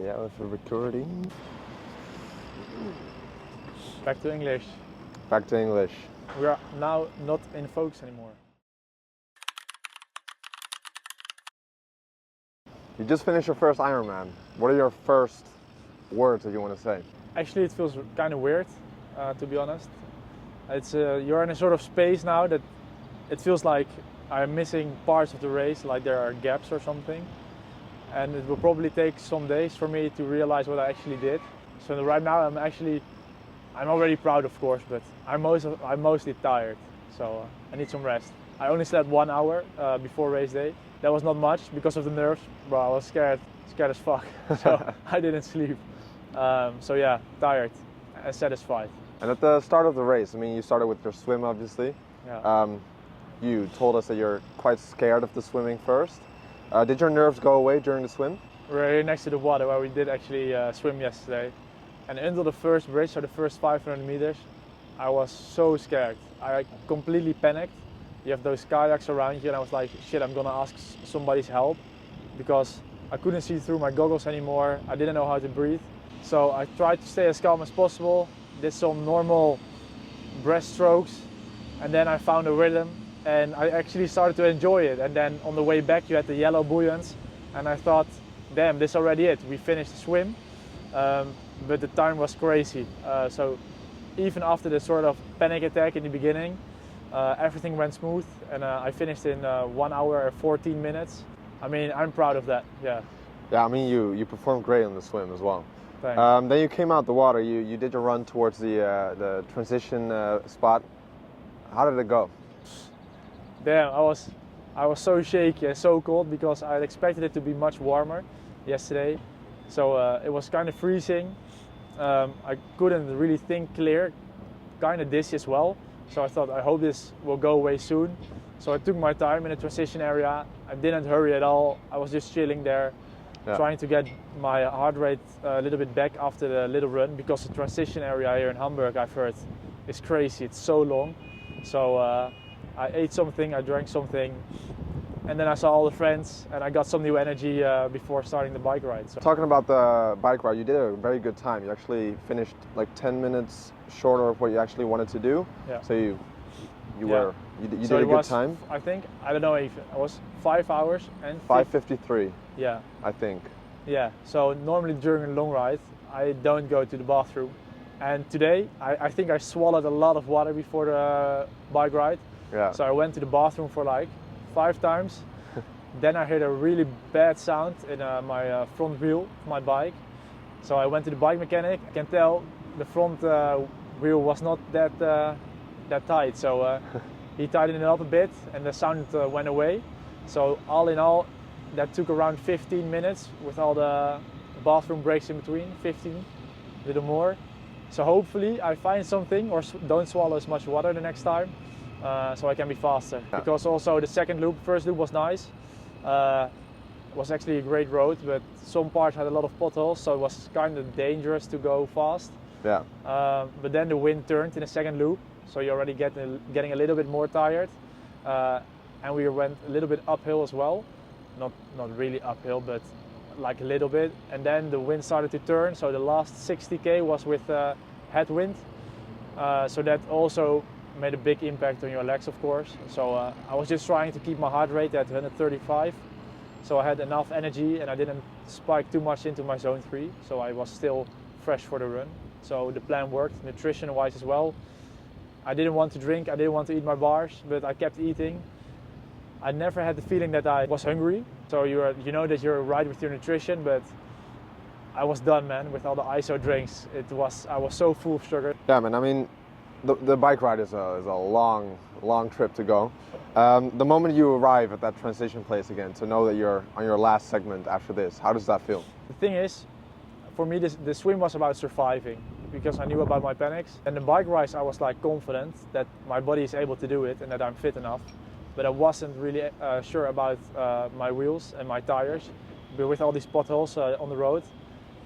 Yeah, with the recording. Back to English. Back to English. We are now not in focus anymore. You just finished your first Ironman. What are your first words that you want to say? Actually, it feels kind of weird, to be honest. It's you're in a sort of space now that it feels like I'm missing parts of the race, like there are gaps or something. And it will probably take some days for me to realize what I actually did. So right now I'm already proud, of course, but I'm mostly tired. So I need some rest. I only slept 1 hour before race day. That was not much because of the nerves, but I was scared as fuck. So I didn't sleep. So yeah, tired and satisfied. And at the start of the race, I mean, you started with your swim, obviously. Yeah. You told us that you're quite scared of the swimming first. Did your nerves go away during the swim? We're here next to the water where we did actually swim yesterday. And until the first bridge, so the first 500 meters, I was so scared. I completely panicked. You have those kayaks around you and I was like, shit, I'm gonna ask somebody's help because I couldn't see through my goggles anymore. I didn't know how to breathe. So I tried to stay as calm as possible, did some normal breaststrokes, and then I found a rhythm and I actually started to enjoy it. And then on the way back you had the yellow buoyants and I thought, damn, this is already it. We finished the swim, but the time was crazy. So even after the sort of panic attack in the beginning, everything went smooth and I finished in 1 hour and 14 minutes. I mean, I'm proud of that, yeah. Yeah, I mean, you performed great on the swim as well. Thanks. Then you came out the water, you did your run towards the transition spot. How did it go? Damn, I was so shaky and so cold because I had expected it to be much warmer yesterday. So it was kind of freezing. I couldn't really think clear, kind of dizzy as well. So I thought, I hope this will go away soon. So I took my time in the transition area. I didn't hurry at all. I was just chilling there, trying to get my heart rate a little bit back after the little run, because the transition area here in Hamburg, I've heard, is crazy. It's so long. So I ate something, I drank something, and then I saw all the friends and I got some new energy before starting the bike ride. So. Talking about the bike ride, you did a very good time. You actually finished like 10 minutes shorter of what you actually wanted to do. Yeah. So you did so a good time. I think, I don't know if it was 5 hours and 5:53. Yeah. I think. Yeah. So normally during a long ride, I don't go to the bathroom. And today, I think I swallowed a lot of water before the bike ride. Yeah. So I went to the bathroom for like 5 times. Then I heard a really bad sound in my front wheel of my bike. So I went to the bike mechanic. I can tell the front wheel was not that tight. So he tightened it up a bit and the sound went away. So all in all, that took around 15 minutes with all the bathroom breaks in between, 15, a little more. So hopefully I find something or don't swallow as much water the next time, so I can be faster. Yeah. Because also the first loop was nice. It was actually a great road, but some parts had a lot of potholes, so it was kind of dangerous to go fast. Yeah. But then the wind turned in the second loop, so you're already getting a little bit more tired. And we went a little bit uphill as well. Not really uphill, but like a little bit. And then the wind started to turn, so the last 60k was with headwind. So that also made a big impact on your legs, of course. So I was just trying to keep my heart rate at 135. So I had enough energy and I didn't spike too much into my zone 3. So I was still fresh for the run. So the plan worked, nutrition-wise as well. I didn't want to drink, I didn't want to eat my bars, but I kept eating. I never had the feeling that I was hungry. So you know that you're right with your nutrition, but I was done, man, with all the ISO drinks. I was so full of sugar. Yeah, man, I mean, the bike ride is a long trip to go. The moment you arrive at that transition place again, to know that you're on your last segment after this, how does that feel? The thing is, for me, the swim was about surviving because I knew about my panics. And the bike ride, I was like confident that my body is able to do it and that I'm fit enough. But I wasn't really sure about my wheels and my tires, but with all these potholes on the road.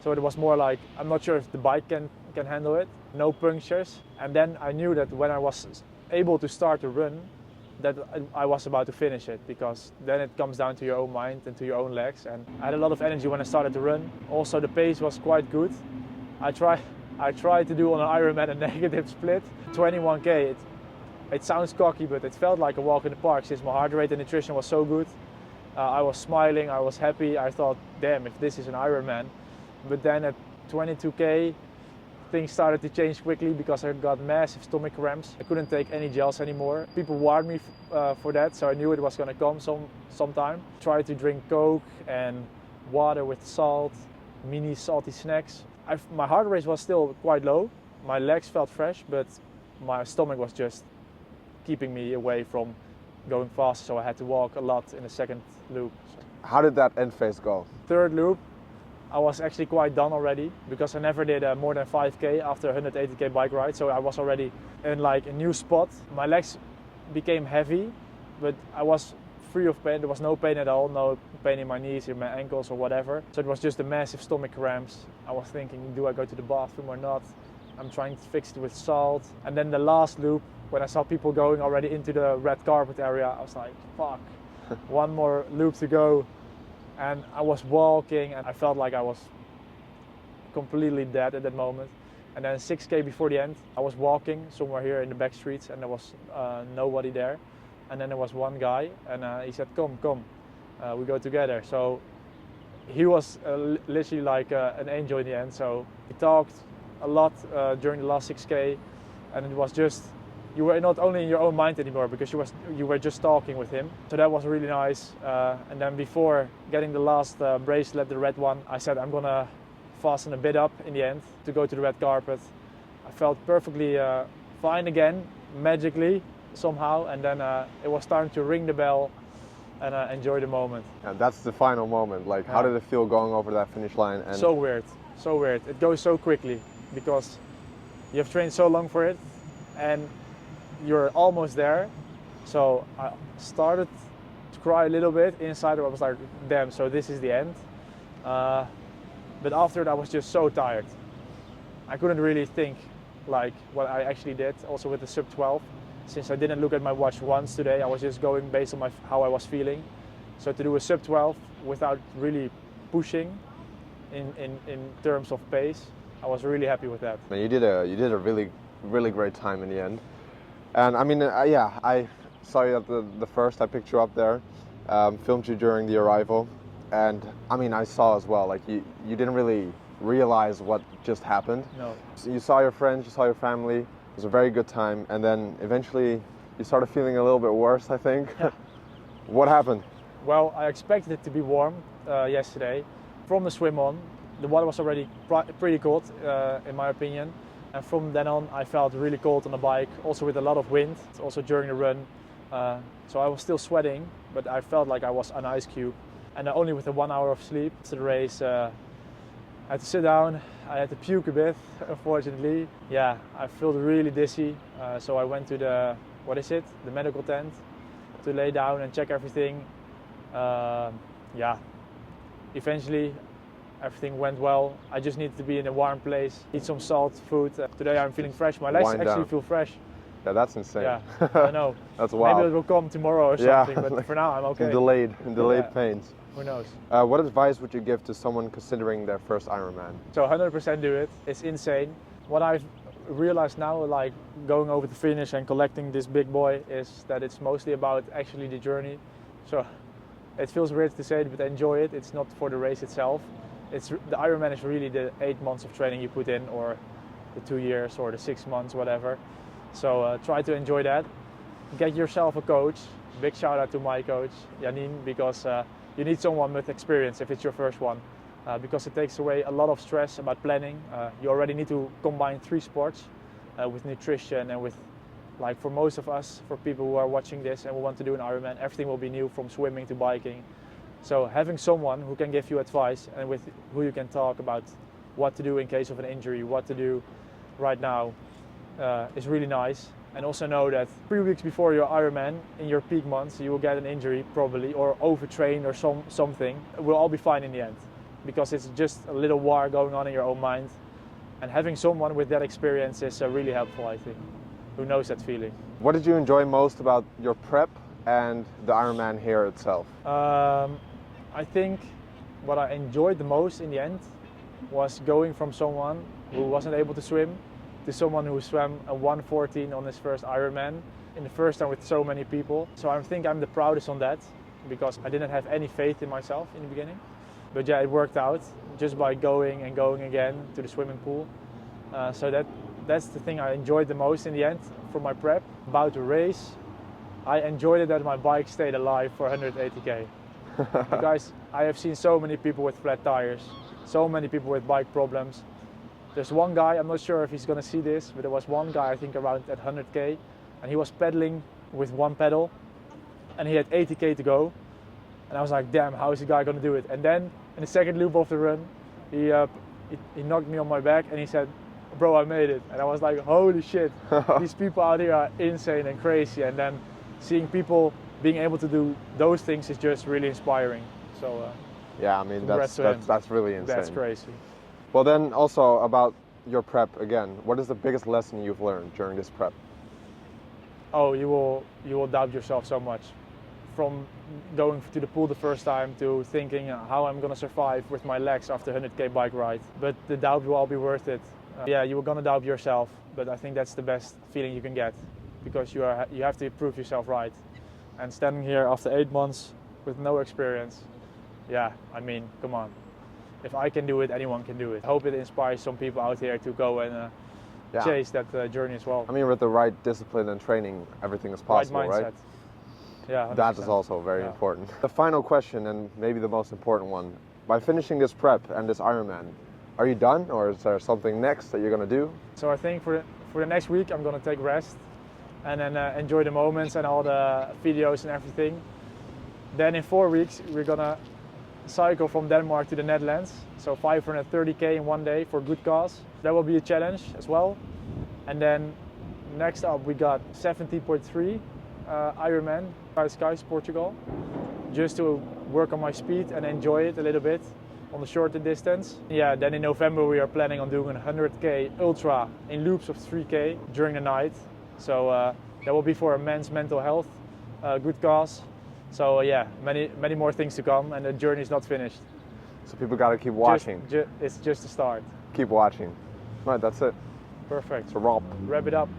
So it was more like, I'm not sure if the bike can handle it, no punctures. And then I knew that when I was able to start to run, that I was about to finish it, because then it comes down to your own mind and to your own legs. And I had a lot of energy when I started to run. Also the pace was quite good. I tried to do on an Ironman a negative split, 21k. It sounds cocky, but it felt like a walk in the park since my heart rate and nutrition was so good. I was smiling, I was happy. I thought, damn, if this is an Ironman. But then at 22k, things started to change quickly because I got massive stomach cramps. I couldn't take any gels anymore. People warned me for that, so I knew it was going to come sometime. Tried to drink Coke and water with salt, mini salty snacks. My heart rate was still quite low. My legs felt fresh, but my stomach was just keeping me away from going fast, so I had to walk a lot in the second loop. How did that end phase go? Third loop, I was actually quite done already, because I never did more than 5k after a 180k bike ride, so I was already in like a new spot. My legs became heavy, but I was free of pain. There was no pain at all, no pain in my knees, in my ankles or whatever. So it was just the massive stomach cramps. I was thinking, do I go to the bathroom or not? I'm trying to fix it with salt. And then the last loop, when I saw people going already into the red carpet area, I was like, fuck, one more loop to go. And I was walking and I felt like I was completely dead at that moment. And then 6k before the end, I was walking somewhere here in the back streets and there was nobody there. And then there was one guy and he said, come, we go together. So he was literally like an angel in the end. So he talked a lot during the last 6k, and it was just, you were not only in your own mind anymore because you were just talking with him. So that was really nice. And then before getting the last bracelet, the red one, I said I'm gonna fasten a bit up in the end to go to the red carpet. I felt perfectly fine again, magically somehow, and then it was time to ring the bell and enjoy the moment. And that's the final moment. Like, how did it feel going over that finish line? And so weird. It goes so quickly because you have trained so long for it and you're almost there. So I started to cry a little bit inside. I was like, damn, so this is the end. But after it, I was just so tired. I couldn't really think like what I actually did, also with the sub 12. Since I didn't look at my watch once today, I was just going based on how I was feeling. So to do a sub 12 without really pushing in terms of pace, I was really happy with that. you did a really great time in the end. And I mean, I saw you at the first. I picked you up there, filmed you during the arrival, and I mean, I saw as well. Like you didn't really realize what just happened. No. So you saw your friends, you saw your family. It was a very good time, and then eventually you started feeling a little bit worse, I think. Yeah. What happened? Well, I expected it to be warm yesterday. From the swim on, the water was already pretty cold, in my opinion. And from then on, I felt really cold on the bike, also with a lot of wind, also during the run. So I was still sweating, but I felt like I was an ice cube. And only with the 1 hour of sleep to the race, I had to sit down. I had to puke a bit, unfortunately. Yeah, I felt really dizzy. So I went to the medical tent to lay down and check everything. Eventually everything went well. I just needed to be in a warm place, eat some salt food. Today I'm feeling fresh. My legs actually feel fresh. Yeah, that's insane. Yeah, I know. That's wild. Maybe it will come tomorrow or something, but for now I'm okay. Delayed pains. Who knows? What advice would you give to someone considering their first Ironman? So 100% do it. It's insane. What I've realized now, like going over the finish and collecting this big boy, is that it's mostly about actually the journey. So it feels weird to say it, but enjoy it. It's not for the race itself. The Ironman is really the 8 months of training you put in, or the 2 years, or the 6 months, whatever. So try to enjoy that. Get yourself a coach. Big shout out to my coach, Janine, because you need someone with experience if it's your first one. Because it takes away a lot of stress about planning. You already need to combine 3 sports with nutrition and with, like for most of us, for people who are watching this and who want to do an Ironman, everything will be new from swimming to biking. So having someone who can give you advice and with who you can talk about what to do in case of an injury, what to do right now, is really nice. And also know that 3 weeks before your Ironman, in your peak months, you will get an injury probably, or overtrain or something. We'll all be fine in the end, because it's just a little war going on in your own mind. And having someone with that experience is really helpful, I think. who knows that feeling. What did you enjoy most about your prep and the Ironman here itself? I think what I enjoyed the most in the end was going from someone who wasn't able to swim to someone who swam a 1:14 on his first Ironman in the first time with so many people. So I think I'm the proudest on that, because I didn't have any faith in myself in the beginning. But yeah, it worked out just by going and going again to the swimming pool. So that's the thing I enjoyed the most in the end from my prep. About the race, I enjoyed it that my bike stayed alive for 180k. Because I have seen so many people with flat tires, so many people with bike problems. There's one guy, I'm not sure if he's gonna see this, but there was one guy I think around at 100k, and he was pedaling with one pedal, and he had 80k to go. And I was like, damn, how is the guy gonna do it? And then in the second loop of the run, he knocked me on my back and he said, bro, I made it. And I was like, holy shit, these people out here are insane and crazy. And then seeing people being able to do those things is just really inspiring. So yeah, I mean, that's really insane. That's crazy. Well, then also about your prep again, what is the biggest lesson you've learned during this prep? Oh, you will doubt yourself so much. From going to the pool the first time to thinking how I'm gonna survive with my legs after 100k bike ride. But the doubt will all be worth it. Yeah, you were gonna doubt yourself, but I think that's the best feeling you can get, because you have to prove yourself right. And standing here after 8 months with no experience, yeah, I mean, come on. If I can do it, anyone can do it. I hope it inspires some people out here to go and chase that journey as well. I mean, with the right discipline and training, everything is possible, right? Mindset. Right? Yeah, 100%. That is also very important. The final question, and maybe the most important one, by finishing this prep and this Ironman, are you done, or is there something next that you're going to do? So I think for the next week I'm going to take rest and then enjoy the moments and all the videos and everything. Then in 4 weeks we're going to cycle from Denmark to the Netherlands, so 530k in one day for a good cause. That will be a challenge as well. And then next up we got 70.3 Ironman, Skies, Portugal, just to work on my speed and enjoy it a little bit on the shorter distance. Yeah, then in November we are planning on doing a 100k ultra in loops of 3k during the night. So that will be for a men's mental health, good cause. So yeah, many more things to come, and the journey is not finished. So people got to keep watching. It's just the start. Keep watching. Right, that's it. Perfect. It's a wrap. Wrap it up.